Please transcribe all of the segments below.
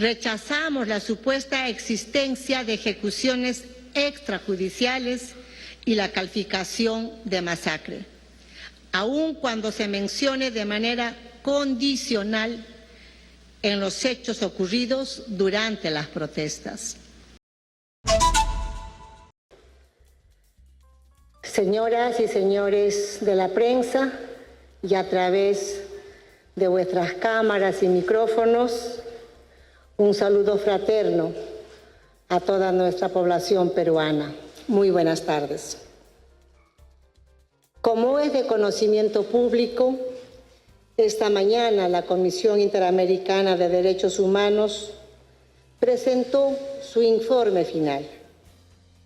Rechazamos la supuesta existencia de ejecuciones extrajudiciales y la calificación de masacre, aun cuando se mencione de manera condicional en los hechos ocurridos durante las protestas. Señoras y señores de la prensa, y a través de vuestras cámaras y micrófonos, un saludo fraterno a toda nuestra población peruana. Muy buenas tardes. Como es de conocimiento público, esta mañana la Comisión Interamericana de Derechos Humanos presentó su informe final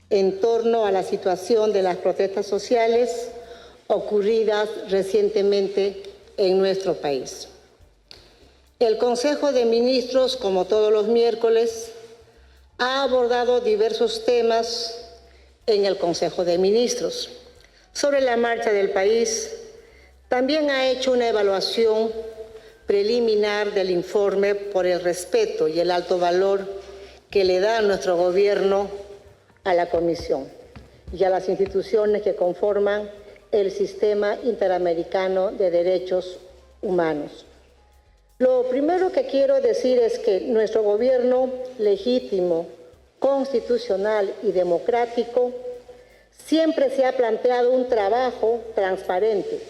en torno a la situación de las protestas sociales ocurridas recientemente en nuestro país. El Consejo de Ministros, como todos los miércoles, ha abordado diversos temas en el Consejo de Ministros. Sobre la marcha del país, también ha hecho una evaluación preliminar del informe por el respeto y el alto valor que le da nuestro gobierno a la Comisión y a las instituciones que conforman el Sistema Interamericano de Derechos Humanos. Lo primero que quiero decir es que nuestro gobierno legítimo, constitucional y democrático siempre se ha planteado un trabajo transparente,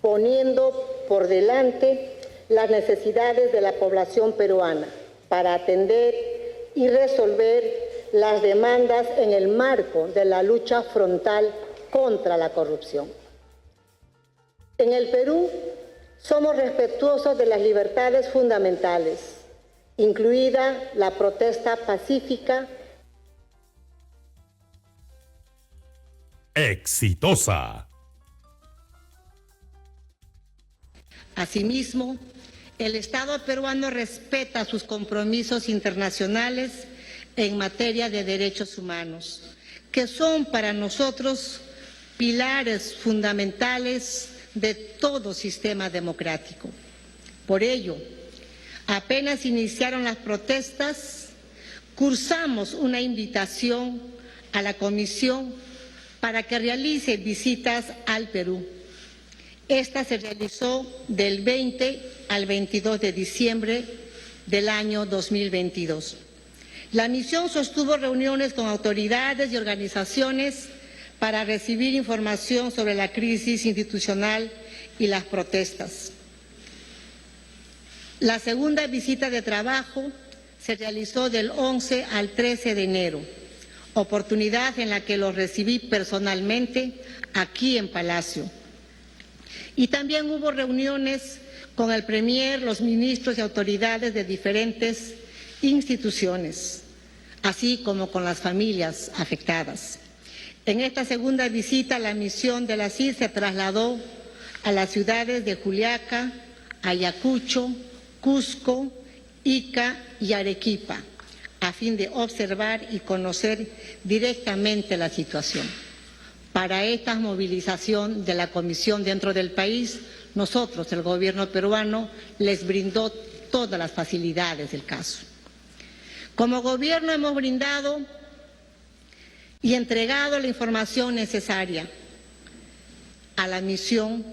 poniendo por delante las necesidades de la población peruana para atender y resolver las demandas en el marco de la lucha frontal contra la corrupción. En el Perú somos respetuosos de las libertades fundamentales, incluida la protesta pacífica. Exitosa. Asimismo, el Estado peruano respeta sus compromisos internacionales en materia de derechos humanos, que son para nosotros pilares fundamentales de todo sistema democrático. Por ello, apenas iniciaron las protestas, cursamos una invitación a la Comisión para que realice visitas al Perú. Esta se realizó del 20 al 22 de diciembre del año 2022. La misión sostuvo reuniones con autoridades y organizaciones para recibir información sobre la crisis institucional y las protestas. La segunda visita de trabajo se realizó del 11 al 13 de enero, oportunidad en la que los recibí personalmente aquí en Palacio. Y también hubo reuniones con el Premier, los ministros y autoridades de diferentes instituciones, así como con las familias afectadas. En esta segunda visita, la misión de la CID se trasladó a las ciudades de Juliaca, Ayacucho, Cusco, Ica y Arequipa, a fin de observar y conocer directamente la situación. Para esta movilización de la Comisión dentro del país, nosotros, el gobierno peruano, les brindó todas las facilidades del caso. Como gobierno hemos brindado y entregado la información necesaria a la misión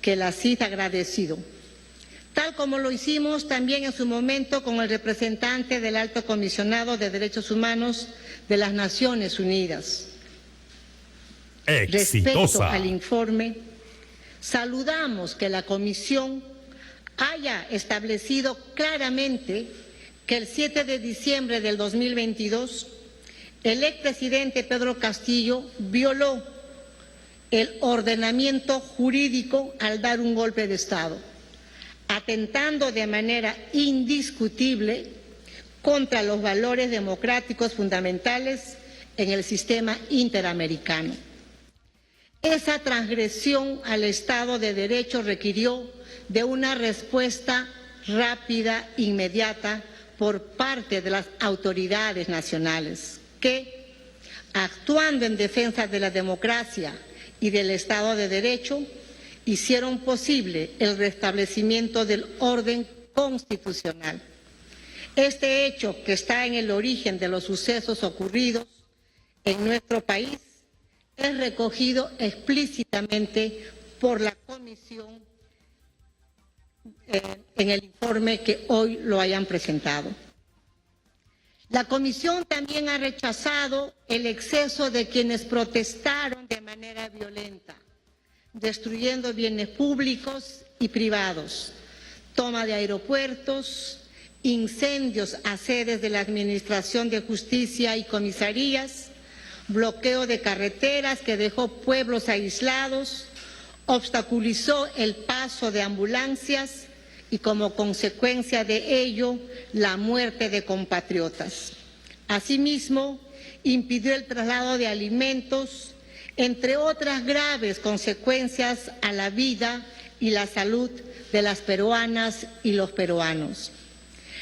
que la CID ha agradecido, tal como lo hicimos también en su momento con el representante del Alto Comisionado de Derechos Humanos de las Naciones Unidas. Exitosa. Respecto al informe, saludamos que la Comisión haya establecido claramente que el 7 de diciembre del 2022 el expresidente Pedro Castillo violó el ordenamiento jurídico al dar un golpe de Estado, atentando de manera indiscutible contra los valores democráticos fundamentales en el sistema interamericano. Esa transgresión al Estado de Derecho requirió de una respuesta rápida, inmediata, por parte de las autoridades nacionales, que, actuando en defensa de la democracia y del Estado de Derecho, hicieron posible el restablecimiento del orden constitucional. Este hecho, que está en el origen de los sucesos ocurridos en nuestro país, es recogido explícitamente por la Comisión en el informe que hoy lo hayan presentado. La Comisión también ha rechazado el exceso de quienes protestaron de manera violenta, destruyendo bienes públicos y privados, toma de aeropuertos, incendios a sedes de la Administración de Justicia y comisarías, bloqueo de carreteras que dejó pueblos aislados, obstaculizó el paso de ambulancias y como consecuencia de ello la muerte de compatriotas. Asimismo, impidió el traslado de alimentos, entre otras graves consecuencias a la vida y la salud de las peruanas y los peruanos.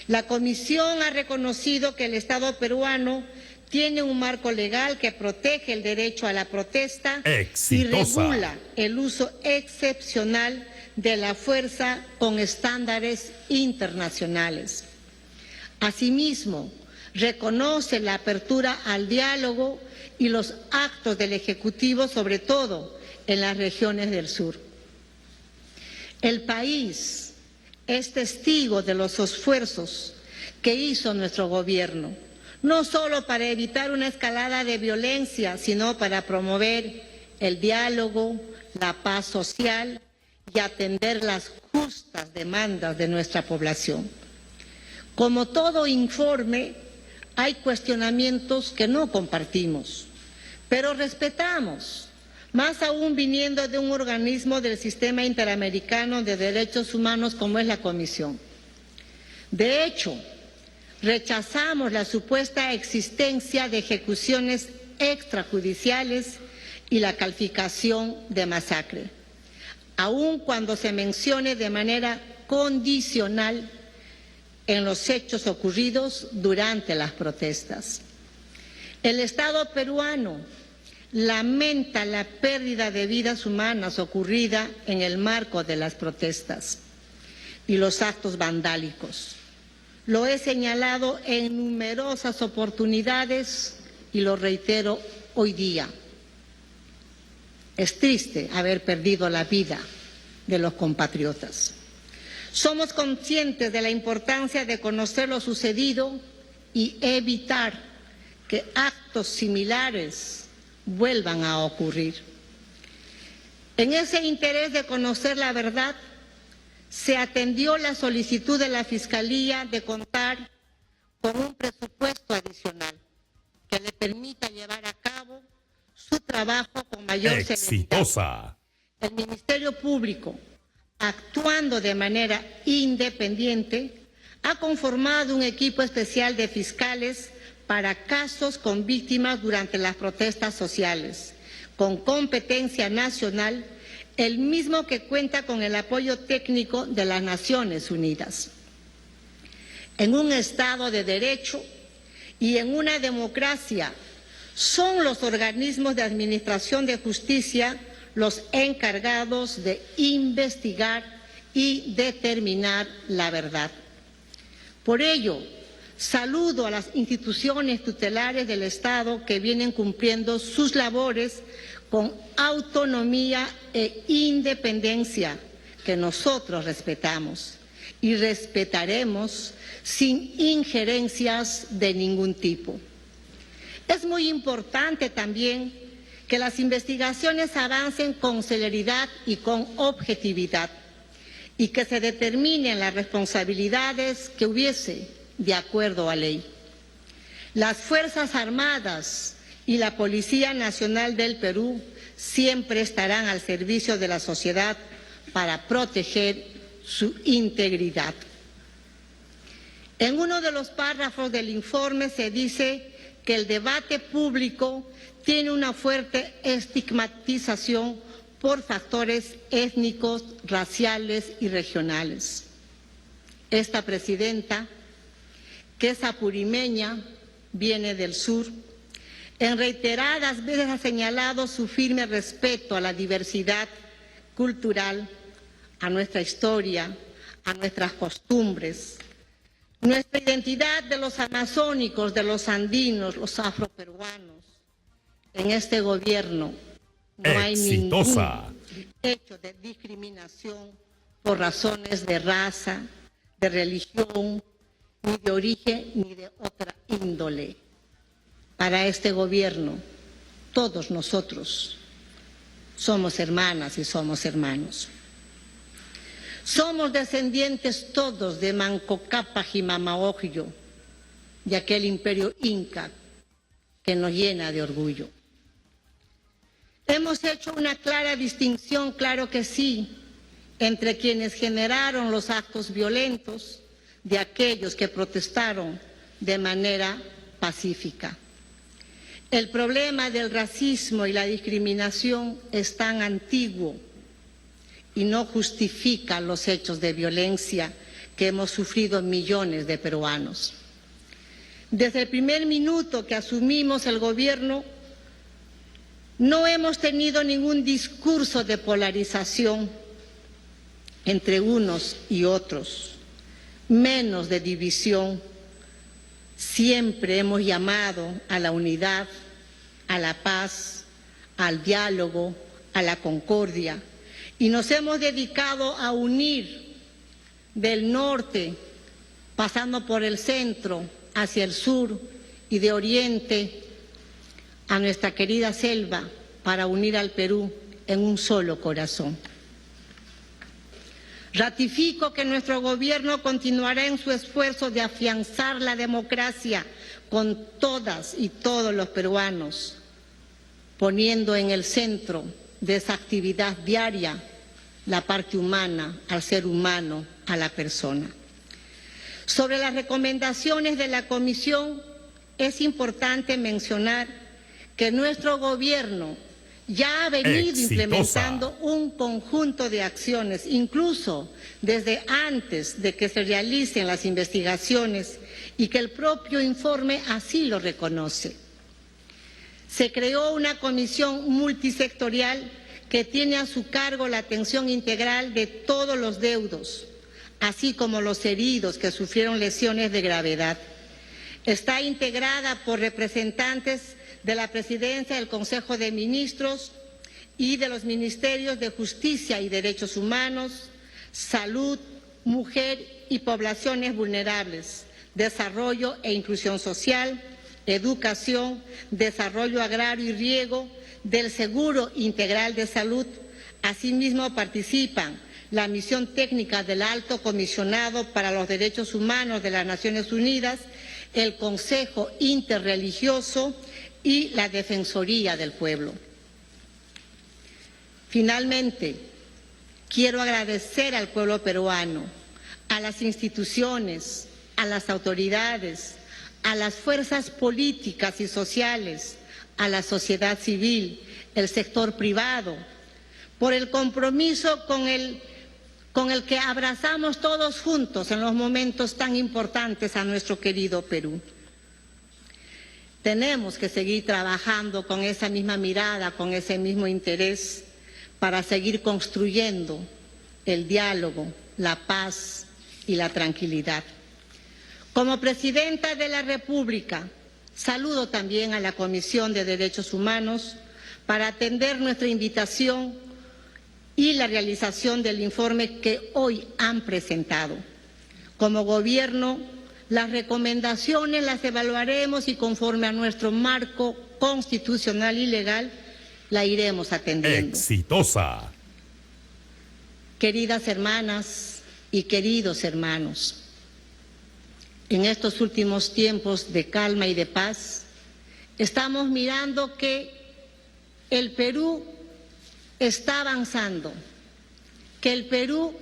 La Comisión ha reconocido que el Estado peruano tiene un marco legal que protege el derecho a la protesta y regula el uso excepcional de la fuerza con estándares internacionales. Asimismo, reconoce la apertura al diálogo y los actos del Ejecutivo, sobre todo en las regiones del sur. El país es testigo de los esfuerzos que hizo nuestro gobierno, no solo para evitar una escalada de violencia, sino para promover el diálogo, la paz social y atender las justas demandas de nuestra población. Como todo informe, hay cuestionamientos que no compartimos, pero respetamos, más aún viniendo de un organismo del Sistema Interamericano de Derechos Humanos como es la Comisión. De hecho, rechazamos la supuesta existencia de ejecuciones extrajudiciales y la calificación de masacre, aun cuando se mencione de manera condicional en los hechos ocurridos durante las protestas. El Estado peruano lamenta la pérdida de vidas humanas ocurrida en el marco de las protestas y los actos vandálicos. Lo he señalado en numerosas oportunidades y lo reitero hoy día. Es triste haber perdido la vida de los compatriotas. Somos conscientes de la importancia de conocer lo sucedido y evitar que actos similares vuelvan a ocurrir. En ese interés de conocer la verdad, se atendió la solicitud de la Fiscalía de contar con un presupuesto adicional que le permita llevar a cabo su trabajo con mayor celeridad. El Ministerio Público, actuando de manera independiente, ha conformado un equipo especial de fiscales para casos con víctimas durante las protestas sociales, con competencia nacional, el mismo que cuenta con el apoyo técnico de las Naciones Unidas. En un Estado de Derecho y en una democracia, son los organismos de administración de justicia los encargados de investigar y determinar la verdad. Por ello, saludo a las instituciones tutelares del Estado que vienen cumpliendo sus labores con autonomía e independencia que nosotros respetamos y respetaremos sin injerencias de ningún tipo. Es muy importante también que las investigaciones avancen con celeridad y con objetividad y que se determinen las responsabilidades que hubiese de acuerdo a ley. Las Fuerzas Armadas y la Policía Nacional del Perú siempre estarán al servicio de la sociedad para proteger su integridad. En uno de los párrafos del informe se dice que el debate público tiene una fuerte estigmatización por factores étnicos, raciales y regionales. Esta presidenta, que es apurimeña, viene del sur, en reiteradas veces ha señalado su firme respeto a la diversidad cultural, a nuestra historia, a nuestras costumbres, Nuestra identidad de los amazónicos, de los andinos, los afroperuanos, en este gobierno no hay ningún hecho de discriminación por razones de raza, de religión, ni de origen, ni de otra índole. Para este gobierno, todos nosotros somos hermanas y somos hermanos. Somos descendientes todos de Manco Cápac y Mamaogyo, de aquel imperio inca que nos llena de orgullo. Hemos hecho una clara distinción, claro que sí, entre quienes generaron los actos violentos de aquellos que protestaron de manera pacífica. El problema del racismo y la discriminación es tan antiguo y no justifica los hechos de violencia que hemos sufrido millones de peruanos. Desde el primer minuto que asumimos el gobierno, no hemos tenido ningún discurso de polarización entre unos y otros, menos de división. Siempre hemos llamado a la unidad, a la paz, al diálogo, a la concordia, y nos hemos dedicado a unir del norte, pasando por el centro, hacia el sur y de oriente a nuestra querida selva, para unir al Perú en un solo corazón. Ratifico que nuestro gobierno continuará en su esfuerzo de afianzar la democracia con todas y todos los peruanos, poniendo en el centro de esa actividad diaria la parte humana, al ser humano, a la persona. Sobre las recomendaciones de la Comisión, es importante mencionar que nuestro gobierno ya ha venido implementando un conjunto de acciones, incluso desde antes de que se realicen las investigaciones, y que el propio informe así lo reconoce. Se creó una comisión multisectorial que tiene a su cargo la atención integral de todos los deudos, así como los heridos que sufrieron lesiones de gravedad. Está integrada por representantes de la Presidencia del Consejo de Ministros y de los Ministerios de Justicia y Derechos Humanos, Salud, Mujer y Poblaciones Vulnerables, Desarrollo e Inclusión Social, Educación, Desarrollo Agrario y Riego, del Seguro Integral de Salud. Asimismo participan la Misión Técnica del Alto Comisionado para los Derechos Humanos de las Naciones Unidas, el Consejo Interreligioso y la Defensoría del Pueblo. Finalmente, quiero agradecer al pueblo peruano, a las instituciones, a las autoridades, a las fuerzas políticas y sociales, a la sociedad civil, el sector privado, por el compromiso con el que abrazamos todos juntos en los momentos tan importantes a nuestro querido Perú. Tenemos que seguir trabajando con esa misma mirada, con ese mismo interés, para seguir construyendo el diálogo, la paz y la tranquilidad. Como Presidenta de la República, saludo también a la Comisión de Derechos Humanos para atender nuestra invitación y la realización del informe que hoy han presentado. Como Gobierno, las recomendaciones las evaluaremos y conforme a nuestro marco constitucional y legal, la iremos atendiendo. Exitosa. Queridas hermanas y queridos hermanos, en estos últimos tiempos de calma y de paz, estamos mirando que el Perú está avanzando, que el Perú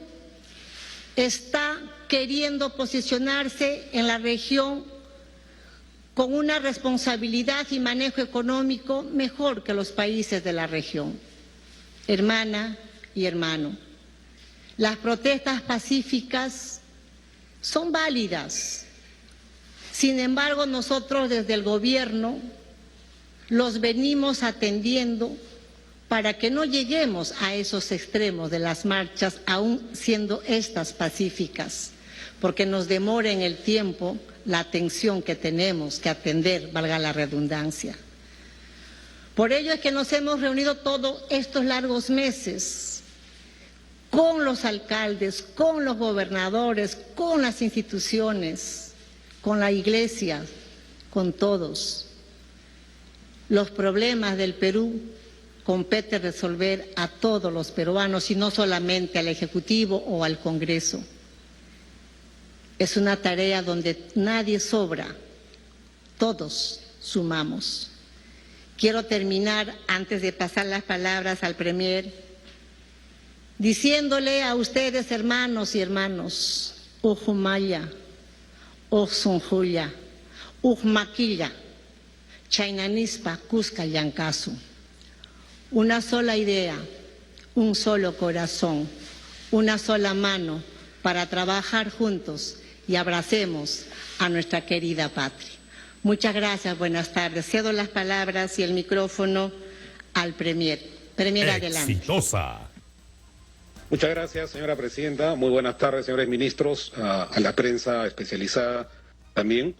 está queriendo posicionarse en la región con una responsabilidad y manejo económico mejor que los países de la región. Hermana y hermano, las protestas pacíficas son válidas. Sin embargo, nosotros desde el gobierno los venimos atendiendo para que no lleguemos a esos extremos de las marchas, aún siendo estas pacíficas, porque nos demora en el tiempo la atención que tenemos que atender, valga la redundancia. Por ello es que nos hemos reunido todos estos largos meses con los alcaldes, con los gobernadores, con las instituciones, con la Iglesia, con todos. Los problemas del Perú compete resolver a todos los peruanos y no solamente al Ejecutivo o al Congreso. Es una tarea donde nadie sobra, todos sumamos. Quiero terminar, antes de pasar las palabras al Premier, diciéndole a ustedes, hermanos y hermanos, Ujumaya, Ujsunjuya, Ujmaquilla, Chainanispa, Cusca, Yancasu. Una sola idea, un solo corazón, una sola mano para trabajar juntos y abracemos a nuestra querida patria. Muchas gracias, buenas tardes. Cedo las palabras y el micrófono al Premier. Premier, adelante. Exitosa. Muchas gracias, señora presidenta. Muy buenas tardes, señores ministros, a la prensa especializada también.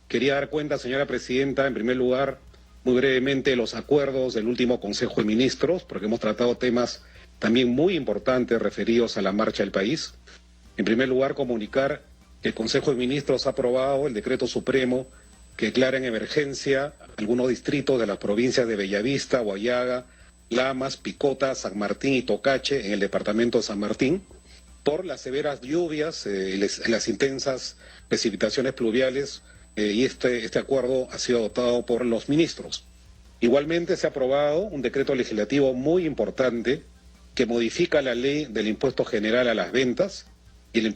Quería dar cuenta, señora presidenta, en primer lugar, muy brevemente, los acuerdos del último Consejo de Ministros, porque hemos tratado temas también muy importantes referidos a la marcha del país. En primer lugar, comunicar que el Consejo de Ministros ha aprobado el decreto supremo que declara en emergencia algunos distritos de las provincias de Bellavista, Huallaga, Lamas, Picota, San Martín y Tocache en el departamento de San Martín por las severas lluvias, las intensas precipitaciones pluviales y este acuerdo ha sido adoptado por los ministros. Igualmente se ha aprobado un decreto legislativo muy importante que modifica la ley del impuesto general a las ventas y el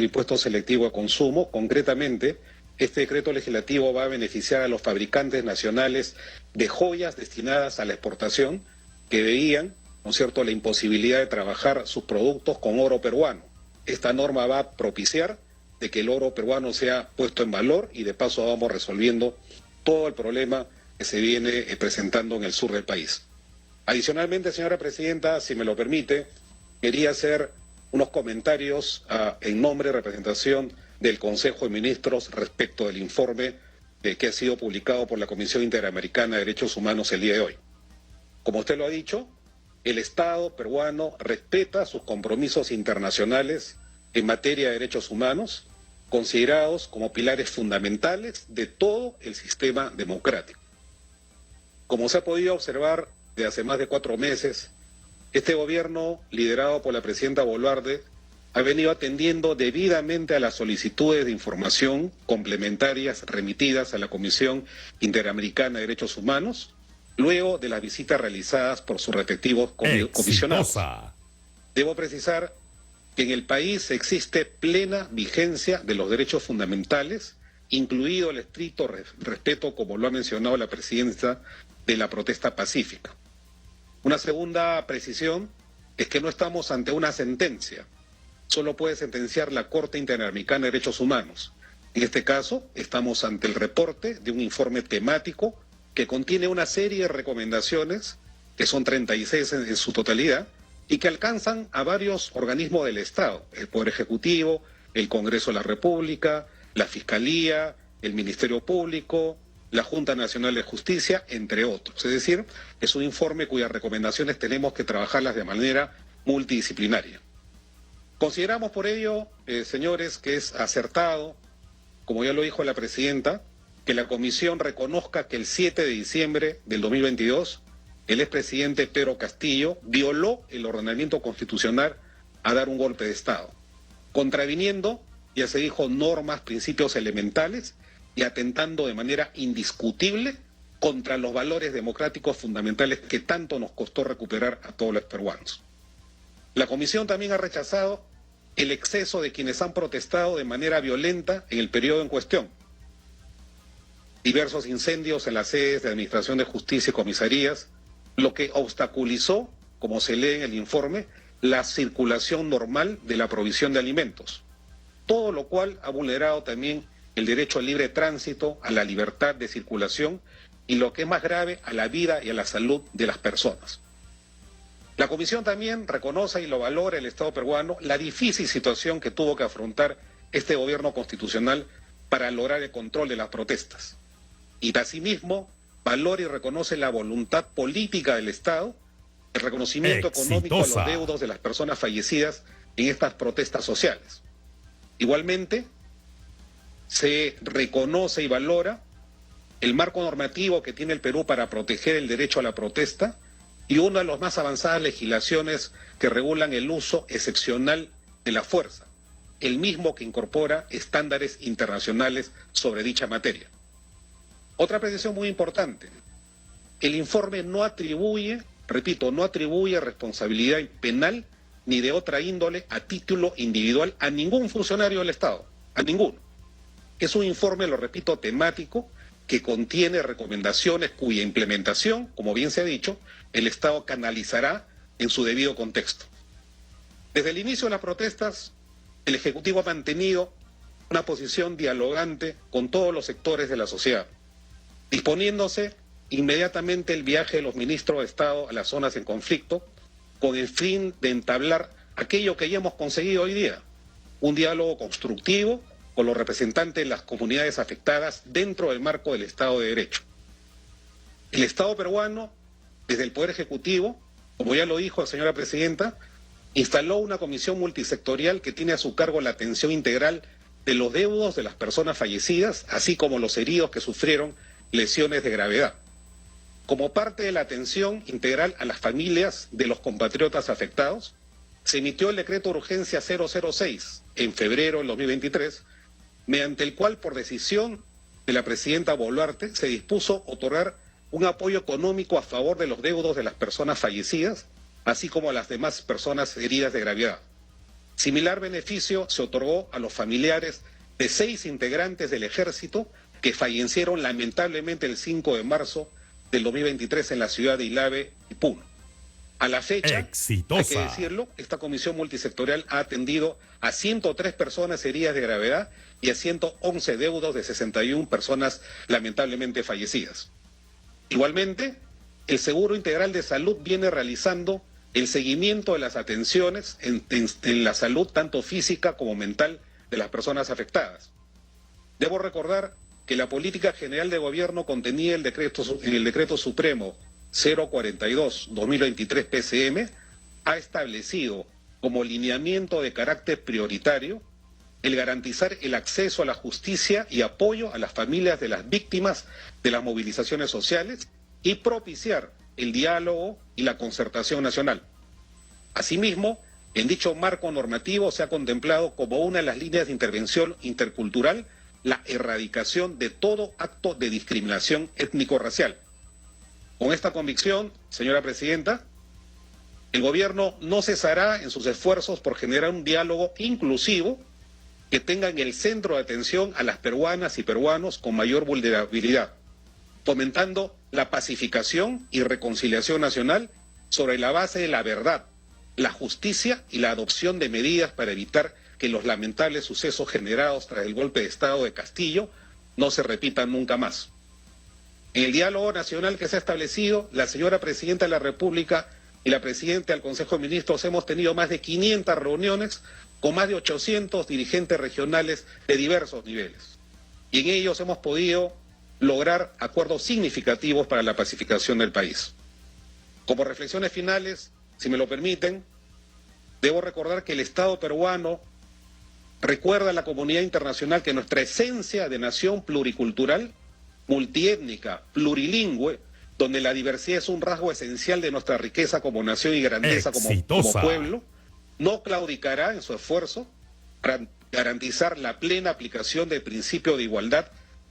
impuesto selectivo a consumo. Concretamente, este decreto legislativo va a beneficiar a los fabricantes nacionales de joyas destinadas a la exportación que veían, ¿no es cierto?, la imposibilidad de trabajar sus productos con oro peruano. Esta norma va a propiciar de que el oro peruano sea puesto en valor y de paso vamos resolviendo todo el problema que se viene presentando en el sur del país. Adicionalmente, señora presidenta, si me lo permite, quería hacer unos comentarios en nombre y representación del Consejo de Ministros respecto del informe que ha sido publicado por la Comisión Interamericana de Derechos Humanos el día de hoy. Como usted lo ha dicho, el Estado peruano respeta sus compromisos internacionales en materia de derechos humanos, considerados como pilares fundamentales de todo el sistema democrático. Como se ha podido observar desde hace más de 4 meses, este gobierno, liderado por la presidenta Boluarte, ha venido atendiendo debidamente a las solicitudes de información complementarias remitidas a la Comisión Interamericana de Derechos Humanos, luego de las visitas realizadas por sus respectivos comisionados. Debo precisar que en el país existe plena vigencia de los derechos fundamentales, incluido el estricto respeto, como lo ha mencionado la presidenta, de la protesta pacífica. Una segunda precisión es que no estamos ante una sentencia, solo puede sentenciar la Corte Interamericana de Derechos Humanos. En este caso, estamos ante el reporte de un informe temático que contiene una serie de recomendaciones, que son 36 en su totalidad, y que alcanzan a varios organismos del Estado, el Poder Ejecutivo, el Congreso de la República, la Fiscalía, el Ministerio Público, la Junta Nacional de Justicia, entre otros. Es decir, es un informe cuyas recomendaciones tenemos que trabajarlas de manera multidisciplinaria. Consideramos por ello, señores, que es acertado, como ya lo dijo la presidenta, que la Comisión reconozca que el 7 de diciembre del 2022 el expresidente Pedro Castillo violó el ordenamiento constitucional a dar un golpe de Estado, contraviniendo, ya se dijo, normas, principios elementales y atentando de manera indiscutible contra los valores democráticos fundamentales que tanto nos costó recuperar a todos los peruanos. La Comisión también ha rechazado el exceso de quienes han protestado de manera violenta en el periodo en cuestión. Diversos incendios en las sedes de Administración de Justicia y comisarías, lo que obstaculizó, como se lee en el informe, la circulación normal de la provisión de alimentos. Todo lo cual ha vulnerado también el derecho al libre tránsito, a la libertad de circulación y, lo que es más grave, a la vida y a la salud de las personas. La Comisión también reconoce y lo valora el Estado peruano la difícil situación que tuvo que afrontar este gobierno constitucional para lograr el control de las protestas. Y asimismo, valora y reconoce la voluntad política del Estado, el reconocimiento económico a los deudos de las personas fallecidas en estas protestas sociales. Igualmente, se reconoce y valora el marco normativo que tiene el Perú para proteger el derecho a la protesta y una de las más avanzadas legislaciones que regulan el uso excepcional de la fuerza, el mismo que incorpora estándares internacionales sobre dicha materia. Otra precisión muy importante, el informe no atribuye, repito, no atribuye responsabilidad penal ni de otra índole a título individual a ningún funcionario del Estado, a ninguno. Es un informe, lo repito, temático, que contiene recomendaciones cuya implementación, como bien se ha dicho, el Estado canalizará en su debido contexto. Desde el inicio de las protestas, el Ejecutivo ha mantenido una posición dialogante con todos los sectores de la sociedad, disponiéndose inmediatamente el viaje de los ministros de Estado a las zonas en conflicto, con el fin de entablar aquello que ya hemos conseguido hoy día, un diálogo constructivo con los representantes de las comunidades afectadas dentro del marco del Estado de Derecho. El Estado peruano, desde el Poder Ejecutivo, como ya lo dijo la señora Presidenta, instaló una comisión multisectorial que tiene a su cargo la atención integral de los deudos de las personas fallecidas, así como los heridos que sufrieron lesiones de gravedad. Como parte de la atención integral a las familias de los compatriotas afectados, se emitió el decreto de urgencia 006 en febrero del 2023, mediante el cual, por decisión de la presidenta Boluarte, se dispuso otorgar un apoyo económico a favor de los deudos de las personas fallecidas, así como a las demás personas heridas de gravedad. Similar beneficio se otorgó a los familiares de 6 integrantes del Ejército que fallecieron lamentablemente el 5 de marzo del 2023 en la ciudad de Ilave y Puno. A la fecha, hay que decirlo, esta comisión multisectorial ha atendido a 103 personas heridas de gravedad y a 111 deudos de 61 personas lamentablemente fallecidas. Igualmente, el Seguro Integral de Salud viene realizando el seguimiento de las atenciones en la salud tanto física como mental de las personas afectadas. Debo recordar que la política general de gobierno contenida en el decreto supremo 042-2023 PCM ha establecido como lineamiento de carácter prioritario el garantizar el acceso a la justicia y apoyo a las familias de las víctimas de las movilizaciones sociales y propiciar el diálogo y la concertación nacional. Asimismo, en dicho marco normativo se ha contemplado como una de las líneas de intervención intercultural la erradicación de todo acto de discriminación étnico-racial. Con esta convicción, señora Presidenta, el gobierno no cesará en sus esfuerzos por generar un diálogo inclusivo que tenga en el centro de atención a las peruanas y peruanos con mayor vulnerabilidad, fomentando la pacificación y reconciliación nacional sobre la base de la verdad, la justicia y la adopción de medidas para evitar que los lamentables sucesos generados tras el golpe de Estado de Castillo no se repitan nunca más. En el diálogo nacional que se ha establecido, la señora Presidenta de la República y la Presidenta del Consejo de Ministros hemos tenido más de 500 reuniones con más de 800 dirigentes regionales de diversos niveles. Y en ellos hemos podido lograr acuerdos significativos para la pacificación del país. Como reflexiones finales, si me lo permiten, debo recordar que el Estado peruano recuerda a la comunidad internacional que nuestra esencia de nación pluricultural, multiétnica, plurilingüe, donde la diversidad es un rasgo esencial de nuestra riqueza como nación y grandeza como pueblo, no claudicará en su esfuerzo para garantizar la plena aplicación del principio de igualdad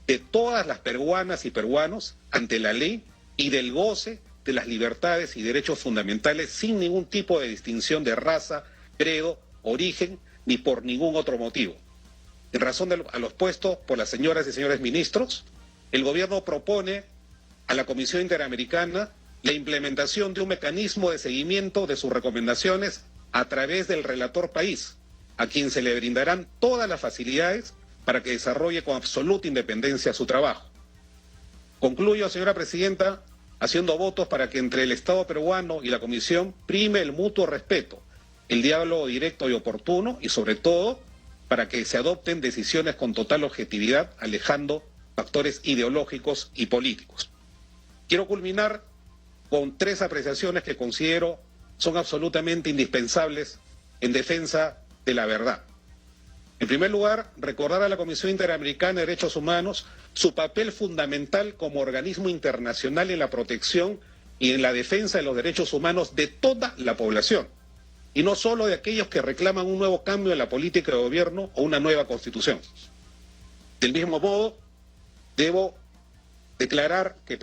de todas las peruanas y peruanos ante la ley y del goce de las libertades y derechos fundamentales sin ningún tipo de distinción de raza, credo, origen ni por ningún otro motivo. En razón a lo expuesto por las señoras y señores ministros, el gobierno propone a la Comisión Interamericana la implementación de un mecanismo de seguimiento de sus recomendaciones a través del relator país, a quien se le brindarán todas las facilidades para que desarrolle con absoluta independencia su trabajo. Concluyo, señora Presidenta, haciendo votos para que entre el Estado peruano y la Comisión prime el mutuo respeto, el diálogo directo y oportuno y, sobre todo, para que se adopten decisiones con total objetividad, alejando factores ideológicos y políticos. Quiero culminar con 3 apreciaciones que considero son absolutamente indispensables en defensa de la verdad. En primer lugar, recordar a la Comisión Interamericana de Derechos Humanos su papel fundamental como organismo internacional en la protección y en la defensa de los derechos humanos de toda la población, y no solo de aquellos que reclaman un nuevo cambio en la política de gobierno o una nueva constitución. Del mismo modo, debo declarar que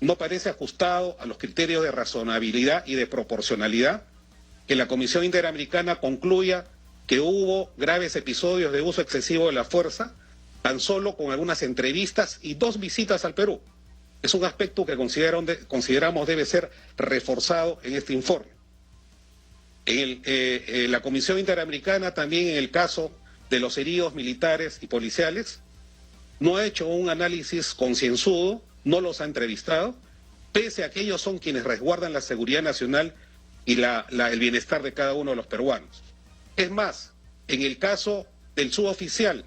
no parece ajustado a los criterios de razonabilidad y de proporcionalidad que la Comisión Interamericana concluya que hubo graves episodios de uso excesivo de la fuerza, tan solo con algunas entrevistas y 2 visitas al Perú. Es un aspecto que consideramos debe ser reforzado en este informe. La Comisión Interamericana también, en el caso de los heridos militares y policiales, no ha hecho un análisis concienzudo, no los ha entrevistado, pese a que ellos son quienes resguardan la seguridad nacional y el bienestar de cada uno de los peruanos. Es más, en el caso del suboficial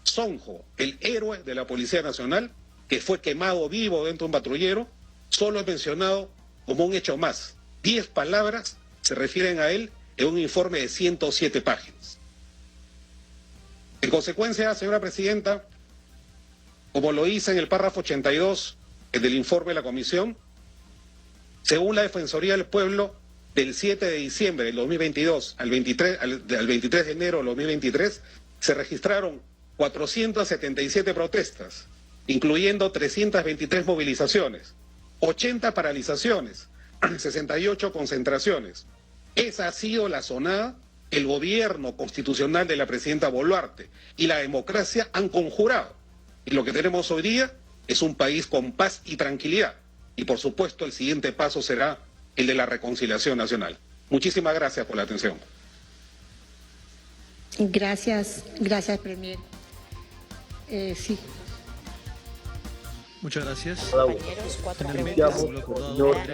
Sonjo, el héroe de la Policía Nacional, que fue quemado vivo dentro de un patrullero, solo es mencionado como un hecho más. 10 palabras se refieren a él en un informe de 107 páginas. En consecuencia, señora presidenta, como lo hice en el párrafo 82 del informe de la Comisión, según la Defensoría del Pueblo, del 7 de diciembre del 2022 al 23 de enero del 2023, se registraron 477 protestas, incluyendo 323 movilizaciones, 80 paralizaciones, 68 concentraciones. Esa ha sido la zonada que el gobierno constitucional de la presidenta Boluarte y la democracia han conjurado. Y lo que tenemos hoy día es un país con paz y tranquilidad. Y por supuesto el siguiente paso será el de la reconciliación nacional. Muchísimas gracias por la atención. Gracias, Premier. Sí. Muchas gracias. Compañeros, 4 preguntas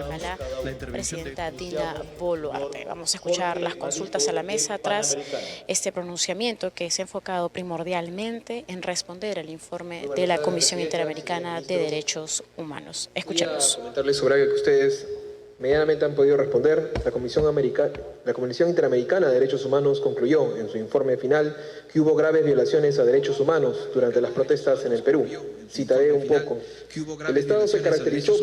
para la presidenta Dina Boluarte. Vamos a escuchar las consultas a la mesa tras este pronunciamiento que se ha enfocado primordialmente en responder al informe de la Comisión Interamericana de Derechos Humanos. Escuchemos. Comentarles sobre algo que ustedes medianamente han podido responder. La Comisión Interamericana de Derechos Humanos concluyó en su informe final que hubo graves violaciones a derechos humanos durante las protestas en el Perú. Citaré un poco. El Estado se caracterizó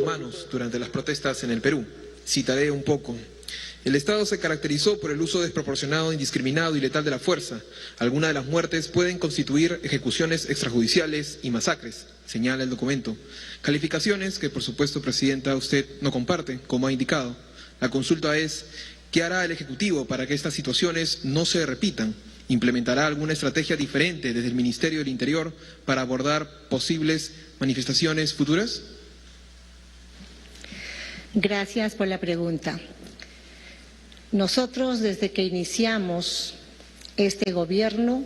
El Estado se caracterizó por el uso desproporcionado, indiscriminado y letal de la fuerza. Algunas de las muertes pueden constituir ejecuciones extrajudiciales y masacres, señala el documento. Calificaciones que, por supuesto, Presidenta, usted no comparte, como ha indicado. La consulta es, ¿qué hará el Ejecutivo para que estas situaciones no se repitan? ¿Implementará alguna estrategia diferente desde el Ministerio del Interior para abordar posibles manifestaciones futuras? Gracias por la pregunta. Nosotros, desde que iniciamos este gobierno,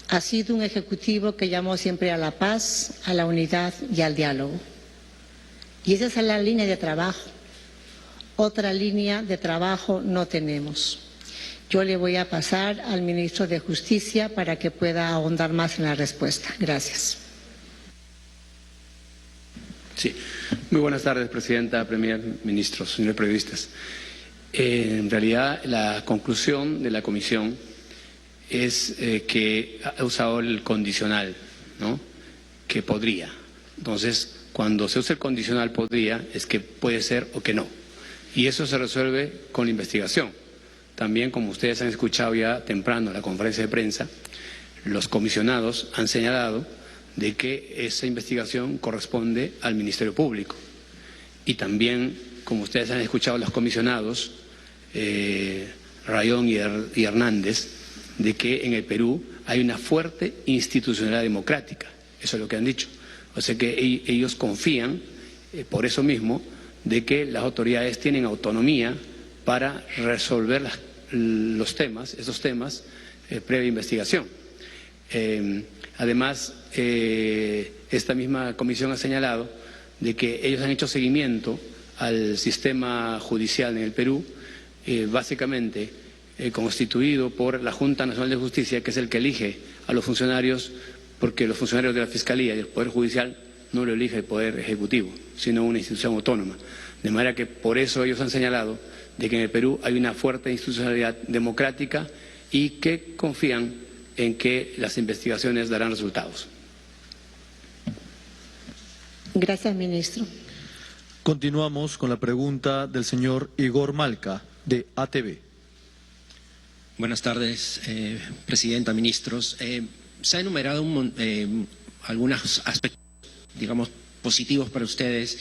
ha sido un ejecutivo que llamó siempre a la paz, a la unidad y al diálogo. Y esa es la línea de trabajo. Otra línea de trabajo no tenemos. Yo le voy a pasar al ministro de Justicia para que pueda ahondar más en la respuesta. Gracias. Sí. Muy buenas tardes, Presidenta, Premier, ministros, señores periodistas. En realidad, la conclusión de la Comisión es que ha usado el condicional, ¿no? Que podría. Entonces, cuando se usa el condicional podría, es que puede ser o que no. Y eso se resuelve con la investigación. También, como ustedes han escuchado ya temprano en la conferencia de prensa, los comisionados han señalado de que esa investigación corresponde al Ministerio Público. Y también, como ustedes han escuchado los comisionados, Rayón y Hernández, de que en el Perú hay una fuerte institucionalidad democrática. Eso es lo que han dicho. O sea que ellos confían, por eso mismo, de que las autoridades tienen autonomía para resolver esos temas previa investigación. Además, esta misma comisión ha señalado de que ellos han hecho seguimiento al sistema judicial en el Perú, básicamente constituido por la Junta Nacional de Justicia, que es el que elige a los funcionarios, porque los funcionarios de la Fiscalía y del Poder Judicial no lo elige el Poder Ejecutivo, sino una institución autónoma. De manera que por eso ellos han señalado de que en el Perú hay una fuerte institucionalidad democrática y que confían en que las investigaciones darán resultados. Gracias, ministro. Continuamos con la pregunta del señor Igor Malca, de ATV. Buenas tardes, presidenta, ministros. Se ha enumerado algunos aspectos, digamos, positivos para ustedes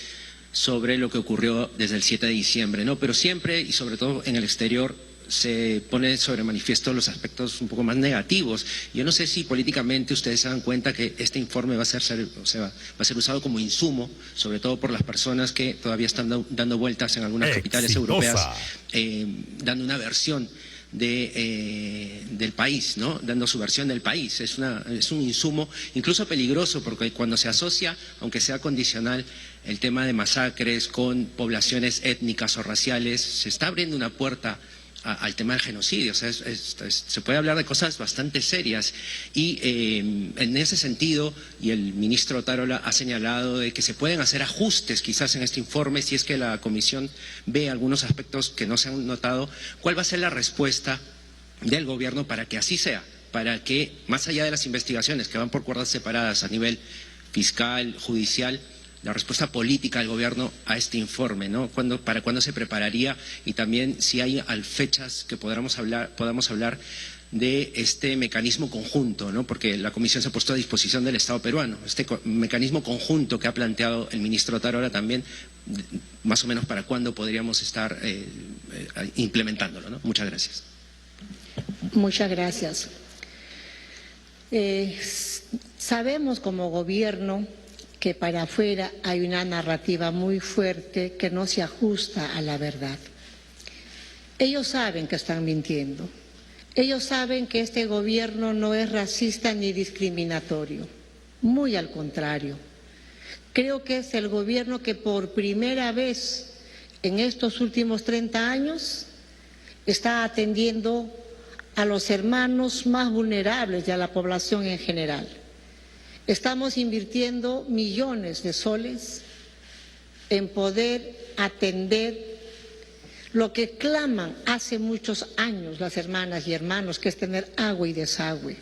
sobre lo que ocurrió desde el 7 de diciembre, ¿no? Pero siempre, y sobre todo en el exterior, se pone sobre manifiesto los aspectos un poco más negativos. Yo no sé si políticamente ustedes se dan cuenta que este informe va a ser usado como insumo, sobre todo por las personas que todavía están dando vueltas en algunas capitales europeas, dando una versión del país, ¿no? Dando su versión del país. Es un insumo incluso peligroso, porque cuando se asocia, aunque sea condicional, el tema de masacres con poblaciones étnicas o raciales, se está abriendo una puerta al tema del genocidio. O sea, se puede hablar de cosas bastante serias y en ese sentido, y el ministro Otárola ha señalado de que se pueden hacer ajustes quizás en este informe si es que la comisión ve algunos aspectos que no se han notado. ¿Cuál va a ser la respuesta del gobierno para que así sea? Para que, más allá de las investigaciones que van por cuerdas separadas a nivel fiscal, judicial, la respuesta política del gobierno a este informe, ¿no? ¿Para cuándo se prepararía? Y también si hay fechas que podamos hablar de este mecanismo conjunto, ¿no? Porque la comisión se ha puesto a disposición del Estado peruano. Este mecanismo conjunto que ha planteado el ministro Otárola también, más o menos para cuándo podríamos estar implementándolo, ¿no? Muchas gracias. Muchas gracias. Sabemos como gobierno que para afuera hay una narrativa muy fuerte que no se ajusta a la verdad. Ellos saben que están mintiendo. Ellos saben que este gobierno no es racista ni discriminatorio. Muy al contrario. Creo que es el gobierno que por primera vez en estos últimos 30 años está atendiendo a los hermanos más vulnerables y a la población en general. Estamos invirtiendo millones de soles en poder atender lo que claman hace muchos años las hermanas y hermanos, que es tener agua y desagüe,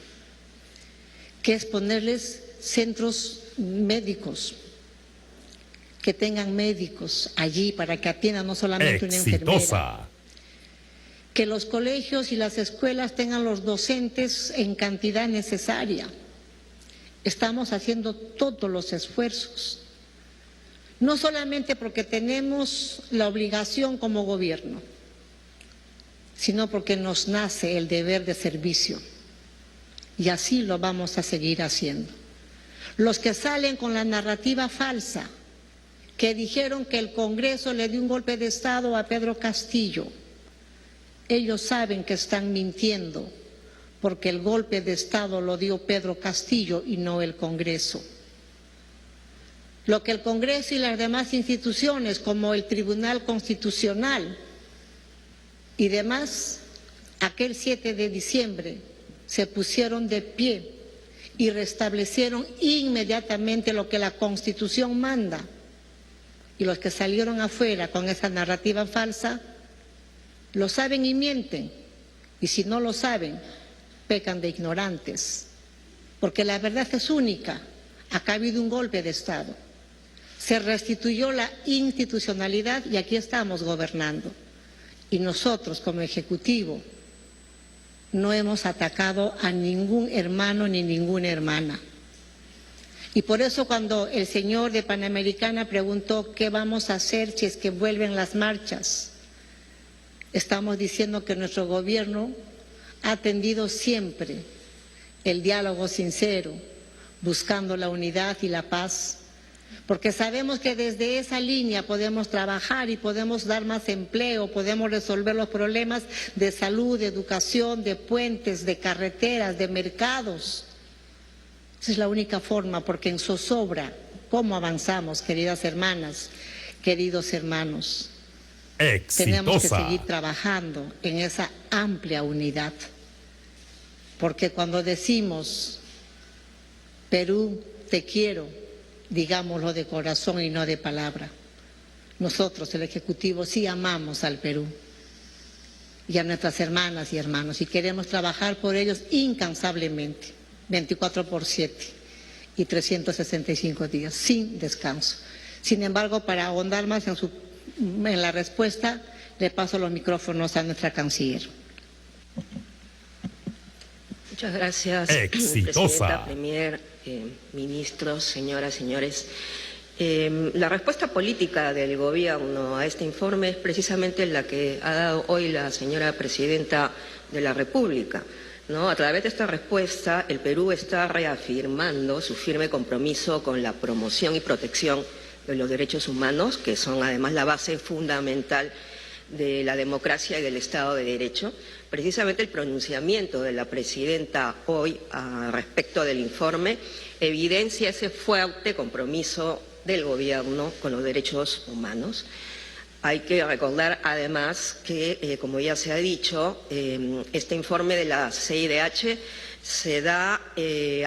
que es ponerles centros médicos, que tengan médicos allí para que atiendan no solamente una enfermera, que los colegios y las escuelas tengan los docentes en cantidad necesaria. Estamos haciendo todos los esfuerzos, no solamente porque tenemos la obligación como gobierno, sino porque nos nace el deber de servicio, y así lo vamos a seguir haciendo. Los que salen con la narrativa falsa, que dijeron que el Congreso le dio un golpe de Estado a Pedro Castillo, ellos saben que están mintiendo, porque el golpe de Estado lo dio Pedro Castillo y no el Congreso. Lo que el Congreso y las demás instituciones, como el Tribunal Constitucional y demás, aquel 7 de diciembre se pusieron de pie y restablecieron inmediatamente lo que la Constitución manda. Y los que salieron afuera con esa narrativa falsa, lo saben y mienten. Y si no lo saben, pecan de ignorantes, porque la verdad es única. Acá ha habido un golpe de Estado, se restituyó la institucionalidad y aquí estamos gobernando. Y nosotros como Ejecutivo no hemos atacado a ningún hermano ni ninguna hermana. Y por eso cuando el señor de Panamericana preguntó qué vamos a hacer si es que vuelven las marchas, estamos diciendo que nuestro gobierno ha atendido siempre el diálogo sincero, buscando la unidad y la paz, porque sabemos que desde esa línea podemos trabajar y podemos dar más empleo, podemos resolver los problemas de salud, de educación, de puentes, de carreteras, de mercados. Esa es la única forma, porque en zozobra, ¿cómo avanzamos, queridas hermanas, queridos hermanos? Tenemos que seguir trabajando en esa amplia unidad, porque cuando decimos Perú, te quiero, digámoslo de corazón y no de palabra. Nosotros, el Ejecutivo, sí amamos al Perú y a nuestras hermanas y hermanos, y queremos trabajar por ellos incansablemente, 24/7 y 365 días, sin descanso. Sin embargo, para ahondar más en la respuesta, le paso los micrófonos a nuestra canciller. Muchas gracias, Presidenta, Premier, ministros, señoras, señores. La respuesta política del Gobierno a este informe es precisamente la que ha dado hoy la señora Presidenta de la República, ¿no? A través de esta respuesta, el Perú está reafirmando su firme compromiso con la promoción y protección de los derechos humanos, que son además la base fundamental de la democracia y del Estado de Derecho. Precisamente el pronunciamiento de la Presidenta hoy respecto del informe evidencia ese fuerte compromiso del Gobierno con los derechos humanos. Hay que recordar además que, como ya se ha dicho, este informe de la CIDH se da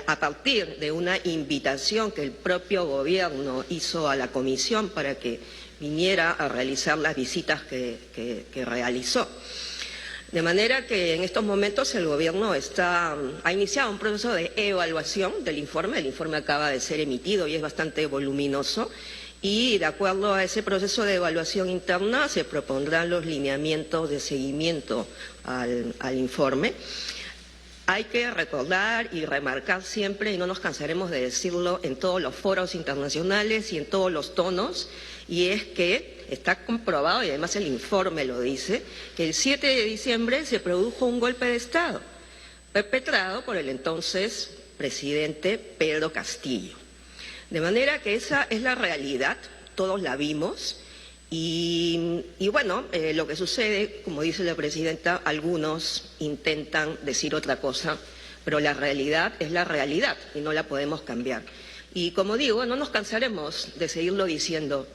a partir de una invitación que el propio Gobierno hizo a la Comisión para que viniera a realizar las visitas que realizó. De manera que en estos momentos el Gobierno ha iniciado un proceso de evaluación del informe. El informe acaba de ser emitido y es bastante voluminoso. Y de acuerdo a ese proceso de evaluación interna se propondrán los lineamientos de seguimiento al informe. Hay que recordar y remarcar siempre, y no nos cansaremos de decirlo en todos los foros internacionales y en todos los tonos, y es que está comprobado, y además el informe lo dice, que el 7 de diciembre se produjo un golpe de Estado perpetrado por el entonces presidente Pedro Castillo. De manera que esa es la realidad, todos la vimos, y bueno, lo que sucede, como dice la Presidenta, algunos intentan decir otra cosa, pero la realidad es la realidad y no la podemos cambiar. Y como digo, no nos cansaremos de seguirlo diciendo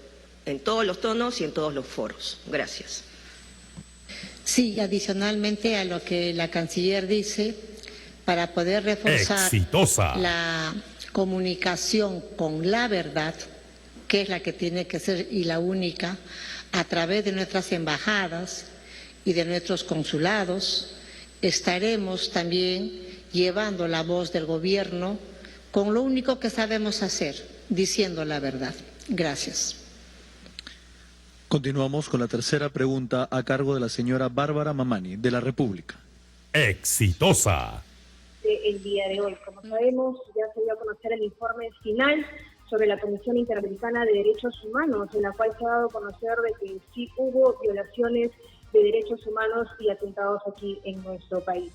en todos los tonos y en todos los foros. Gracias. Sí, adicionalmente a lo que la canciller dice, para poder reforzar la comunicación con la verdad, que es la que tiene que ser y la única, a través de nuestras embajadas y de nuestros consulados, estaremos también llevando la voz del Gobierno con lo único que sabemos hacer, diciendo la verdad. Gracias. Continuamos con la tercera pregunta a cargo de la señora Bárbara Mamani, de la República. Exitosa. El día de hoy, como sabemos, ya se dio a conocer el informe final sobre la Comisión Interamericana de Derechos Humanos, en la cual se ha dado a conocer de que sí hubo violaciones de derechos humanos y atentados aquí en nuestro país.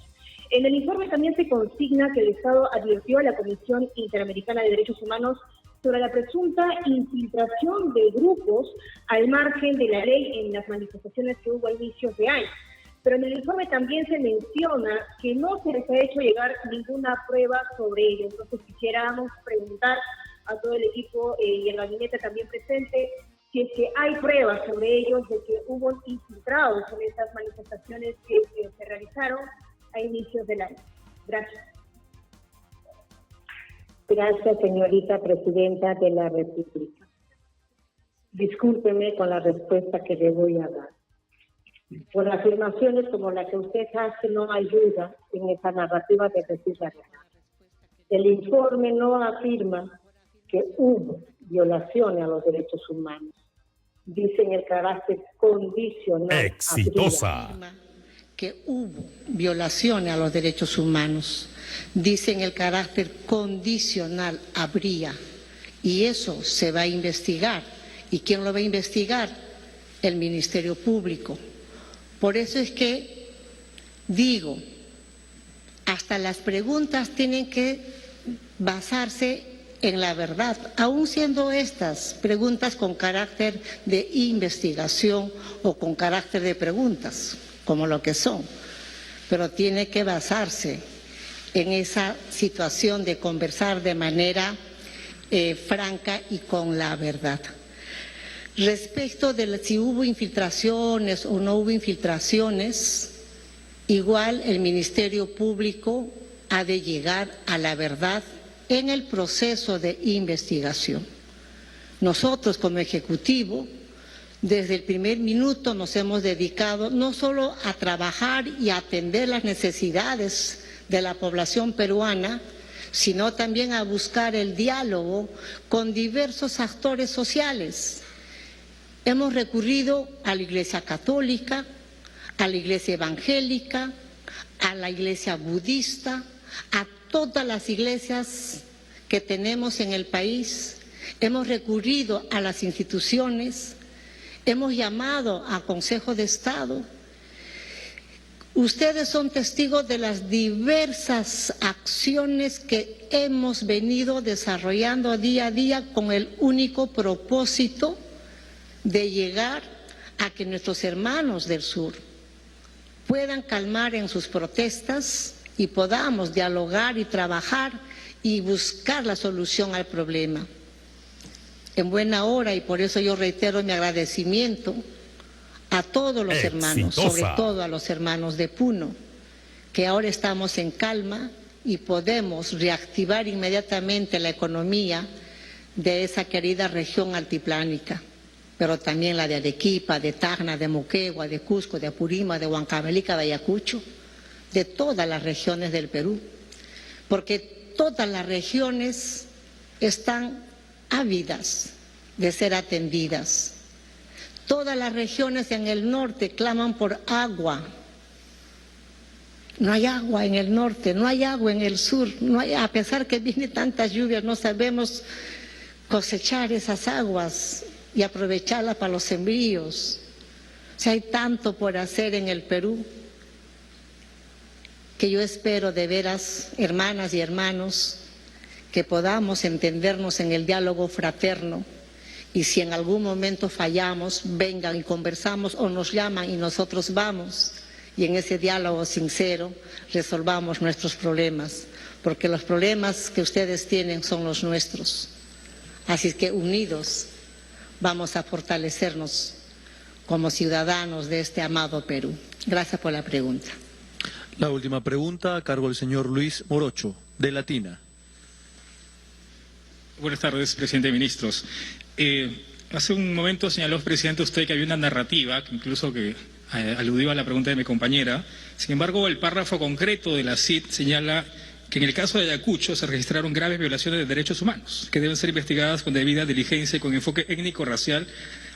En el informe también se consigna que el Estado advirtió a la Comisión Interamericana de Derechos Humanos sobre la presunta infiltración de grupos al margen de la ley en las manifestaciones que hubo a inicios de año. Pero en el informe también se menciona que no se les ha hecho llegar ninguna prueba sobre ello. Entonces quisiéramos preguntar a todo el equipo y el gabinete también presente si es que hay pruebas sobre ellos de que hubo infiltrados en estas manifestaciones que se realizaron a inicios del año. Gracias. Gracias, señorita Presidenta de la República. Discúlpeme con la respuesta que le voy a dar. Por afirmaciones como la que usted hace no ayuda en esa narrativa de decir la verdad. El informe no afirma que hubo violaciones a los derechos humanos. Dicen el carácter condicional. Exitosa. Que hubo violaciones a los derechos humanos. Dicen el carácter condicional habría. Y eso se va a investigar. ¿Y quién lo va a investigar? El Ministerio Público. Por eso es que digo, hasta las preguntas tienen que basarse en la verdad, aun siendo estas preguntas con carácter de investigación o con carácter de preguntas, como lo que son, pero tiene que basarse en esa situación de conversar de manera franca y con la verdad. Respecto de si hubo infiltraciones o no hubo infiltraciones, igual el Ministerio Público ha de llegar a la verdad en el proceso de investigación. Nosotros como Ejecutivo, desde el primer minuto nos hemos dedicado no solo a trabajar y a atender las necesidades de la población peruana, sino también a buscar el diálogo con diversos actores sociales. Hemos recurrido a la Iglesia Católica, a la Iglesia Evangélica, a la Iglesia Budista, a todas las iglesias que tenemos en el país. Hemos recurrido a las instituciones, hemos llamado a Consejo de Estado. Ustedes son testigos de las diversas acciones que hemos venido desarrollando día a día con el único propósito de llegar a que nuestros hermanos del sur puedan calmar en sus protestas y podamos dialogar y trabajar y buscar la solución al problema. En buena hora, y por eso yo reitero mi agradecimiento a todos los hermanos, sobre todo a los hermanos de Puno, que ahora estamos en calma y podemos reactivar inmediatamente la economía de esa querida región altiplánica, pero también la de Arequipa, de Tacna, de Moquegua, de Cusco, de Apurímac, de Huancavelica, de Ayacucho, de todas las regiones del Perú, porque todas las regiones están ávidas de ser atendidas. Todas las regiones en el norte claman por agua. No hay agua en el norte, no hay agua en el sur, no hay, a pesar que vienen tantas lluvias, no sabemos cosechar esas aguas y aprovecharlas para los sembríos. O sea, hay tanto por hacer en el Perú que yo espero de veras, hermanas y hermanos, que podamos entendernos en el diálogo fraterno, y si en algún momento fallamos, vengan y conversamos o nos llaman y nosotros vamos, y en ese diálogo sincero resolvamos nuestros problemas, porque los problemas que ustedes tienen son los nuestros. Así que unidos vamos a fortalecernos como ciudadanos de este amado Perú. Gracias por la pregunta. La última pregunta a cargo del señor Luis Morocho, de Latina. Buenas tardes, presidente de ministros. Hace un momento señaló, presidente, usted que había una narrativa, que incluso que aludió a la pregunta de mi compañera. Sin embargo, el párrafo concreto de la CID señala que en el caso de Ayacucho se registraron graves violaciones de derechos humanos, que deben ser investigadas con debida diligencia y con enfoque étnico-racial,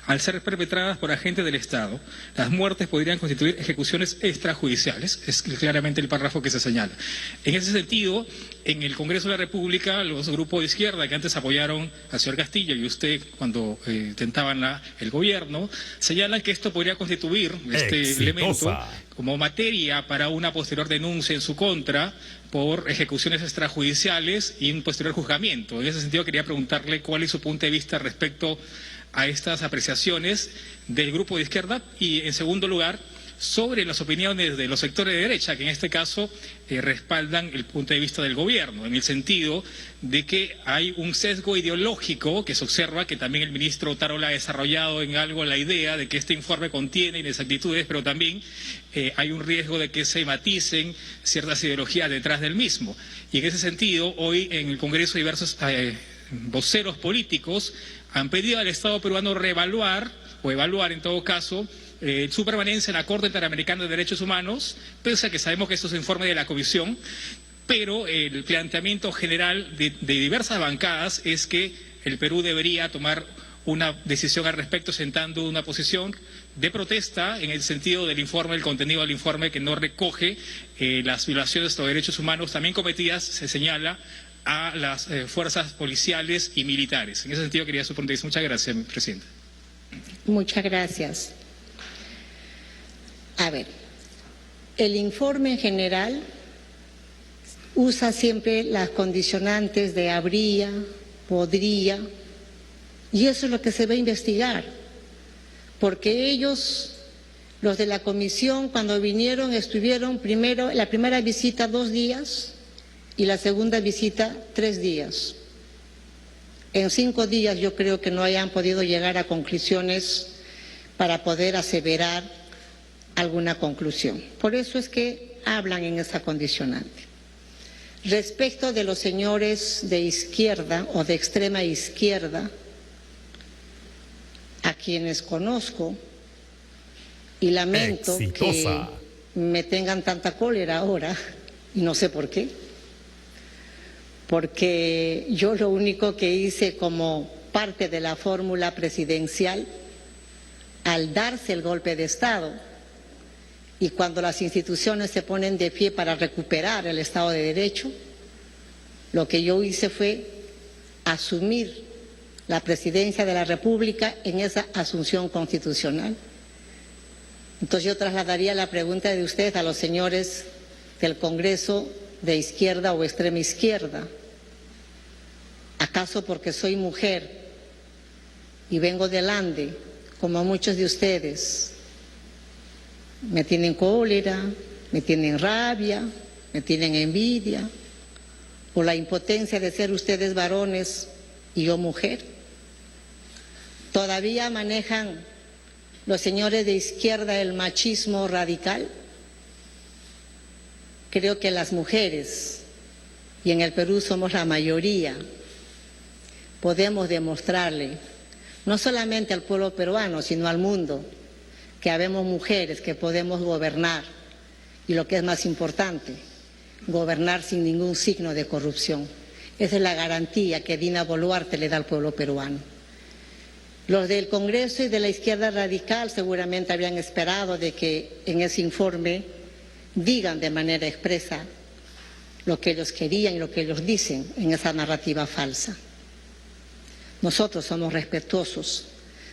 al ser perpetradas por agentes del Estado. Las muertes podrían constituir ejecuciones extrajudiciales, es claramente el párrafo que se señala. En ese sentido, en el Congreso de la República, los grupos de izquierda que antes apoyaron al señor Castillo y usted cuando tentaban el gobierno, señalan que esto podría constituir este elemento como materia para una posterior denuncia en su contra por ejecuciones extrajudiciales y un posterior juzgamiento. En ese sentido, quería preguntarle cuál es su punto de vista respecto a estas apreciaciones del grupo de izquierda y, en segundo lugar, sobre las opiniones de los sectores de derecha, que en este caso respaldan el punto de vista del gobierno, en el sentido de que hay un sesgo ideológico que se observa, que también el ministro Otárola ha desarrollado en algo la idea de que este informe contiene inexactitudes, pero también hay un riesgo de que se maticen ciertas ideologías detrás del mismo. Y en ese sentido, hoy en el Congreso diversos voceros políticos han pedido al Estado peruano reevaluar o evaluar en todo caso su permanencia en la Corte Interamericana de Derechos Humanos, pese a que sabemos que esto es un informe de la Comisión, pero el planteamiento general de diversas bancadas es que el Perú debería tomar una decisión al respecto, sentando una posición de protesta en el sentido del informe, el contenido del informe que no recoge las violaciones de los derechos humanos también cometidas, se señala, a las fuerzas policiales y militares. En ese sentido quería su punto de vista. Muchas gracias, presidente. Muchas gracias. A ver, el informe en general usa siempre las condicionantes de habría, podría, y eso es lo que se va a investigar, porque ellos, los de la comisión, cuando vinieron, estuvieron primero, la primera visita 2 días y la segunda visita 3 días. En 5 días yo creo que no hayan podido llegar a conclusiones para poder aseverar alguna conclusión. Por eso es que hablan en esa condicionante. Respecto de los señores de izquierda o de extrema izquierda, a quienes conozco y lamento que me tengan tanta cólera ahora, y no sé por qué, porque yo lo único que hice como parte de la fórmula presidencial, al darse el golpe de Estado y cuando las instituciones se ponen de pie para recuperar el Estado de Derecho, lo que yo hice fue asumir la presidencia de la República en esa asunción constitucional. Entonces yo trasladaría la pregunta de usted a los señores del Congreso de izquierda o extrema izquierda. ¿Acaso porque soy mujer y vengo del Ande, como muchos de ustedes, me tienen cólera, me tienen rabia, me tienen envidia, por la impotencia de ser ustedes varones y yo mujer? ¿Todavía manejan los señores de izquierda el machismo radical? Creo que las mujeres, y en el Perú somos la mayoría, podemos demostrarle, no solamente al pueblo peruano, sino al mundo, que habemos mujeres que podemos gobernar, y lo que es más importante, gobernar sin ningún signo de corrupción. Esa es la garantía que Dina Boluarte le da al pueblo peruano. Los del Congreso y de la izquierda radical seguramente habían esperado de que en ese informe digan de manera expresa lo que ellos querían y lo que ellos dicen en esa narrativa falsa. Nosotros somos respetuosos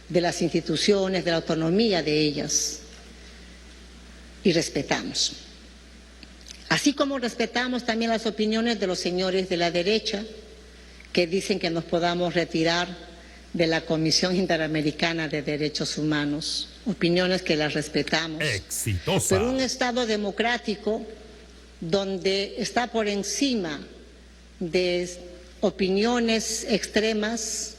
de las instituciones, de la autonomía de ellas, y respetamos. Así como respetamos también las opiniones de los señores de la derecha, que dicen que nos podamos retirar de la Comisión Interamericana de Derechos Humanos, opiniones que las respetamos. Exitosa. Pero un Estado democrático donde está por encima de opiniones extremas,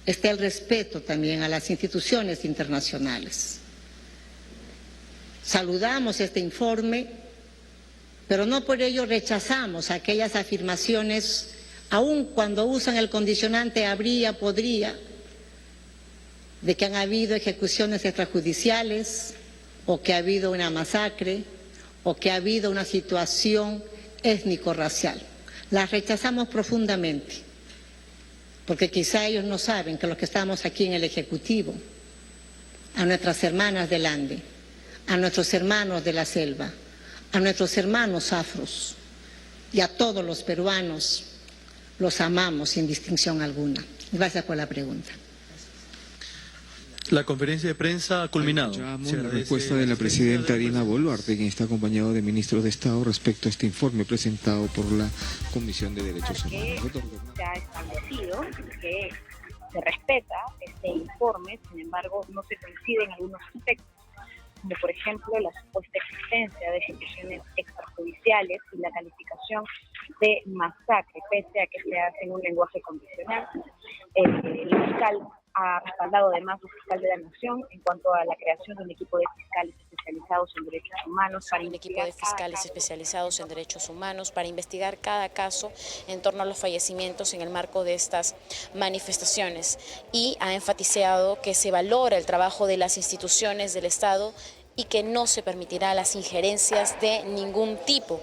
está el respeto también a las instituciones internacionales. Saludamos este informe, pero no por ello rechazamos aquellas afirmaciones, aun cuando usan el condicionante habría, podría, de que han habido ejecuciones extrajudiciales, o que ha habido una masacre, o que ha habido una situación étnico-racial. Las rechazamos profundamente, porque quizá ellos no saben que los que estamos aquí en el Ejecutivo, a nuestras hermanas del Ande, a nuestros hermanos de la selva, a nuestros hermanos afros y a todos los peruanos, los amamos sin distinción alguna. Gracias por la pregunta. La conferencia de prensa ha culminado. La respuesta de la presidenta Dina Boluarte, quien está acompañado de ministros de Estado respecto a este informe presentado por la Comisión de Derechos Humanos. Se ha establecido que se respeta este informe, sin embargo no se coincide en algunos aspectos, como por ejemplo la supuesta existencia de ejecuciones extrajudiciales y la calificación de masacre, pese a que se hace en un lenguaje condicional. El fiscal ha respaldado además al fiscal de la Nación en cuanto a la creación de un equipo de fiscales especializados en derechos humanos para investigar cada caso en torno a los fallecimientos en el marco de estas manifestaciones, y ha enfatizado que se valora el trabajo de las instituciones del Estado y que no se permitirá las injerencias de ningún tipo.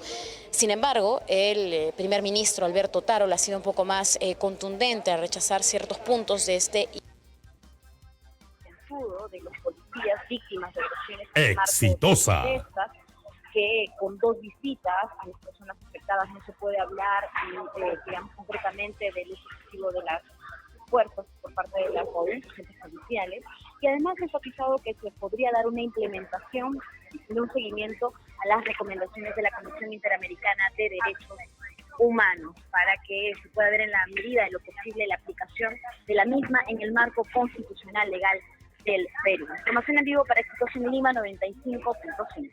Sin embargo, el primer ministro Alberto Tarola ha sido un poco más contundente al rechazar ciertos puntos de este de los policías víctimas de agresiones exitosa, que con 2 visitas a las personas afectadas no se puede hablar, digamos, concretamente del uso excesivo de las fuerzas por parte de las agentes policiales, y además ha enfatizado que se podría dar una implementación de un seguimiento a las recomendaciones de la Comisión Interamericana de Derechos Humanos, para que se pueda ver en la medida de lo posible la aplicación de la misma en el marco constitucional legal del Perú. Información en vivo para Exitosa en Lima 95.5.